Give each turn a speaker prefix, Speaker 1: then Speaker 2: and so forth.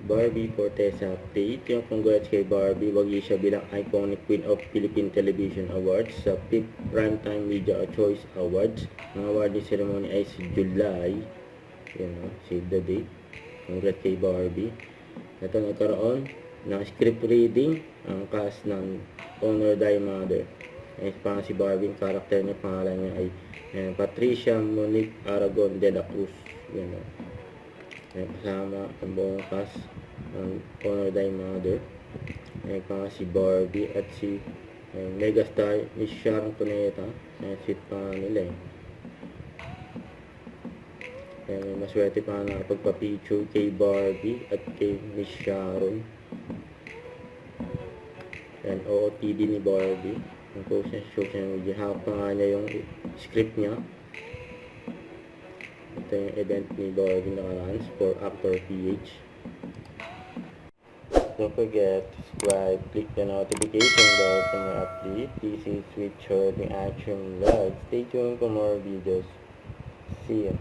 Speaker 1: Barbie Fortes update. Yung congrats kay Barbie, wagi siya bilang Iconic Queen of Philippine Television Awards sa 5th Primetime Media Choice Awards. Ang awarding ceremony ay si July. Yan o, save the date. Congrats kay Barbie. Ito nagkaroon ng script reading ang cast ng Honor Thy Mother. Ay parang si Barbie, yung character niya, pangalan niya ay Patricia Monique Aragon de la Cruz. Yan o. Kasama ang buong cast ng Honor Thy Mother. Parang si Barbie at si megastar Miss Sharon Cuneta. Sweet pa nila eh. May maswerte pa na pagpa-picture kay Barbie at kay Miss Sharon. Yan, OOTD ni Barbie. Ang post niya sa social media. Hawak pa nga niya yung script niya. Ito yung event ni Barbie nakaraan for Actor PH. Don't forget to subscribe, click the notification bell for more update. This is with Shorting Action Vlog. Stay tuned for more videos. See ya.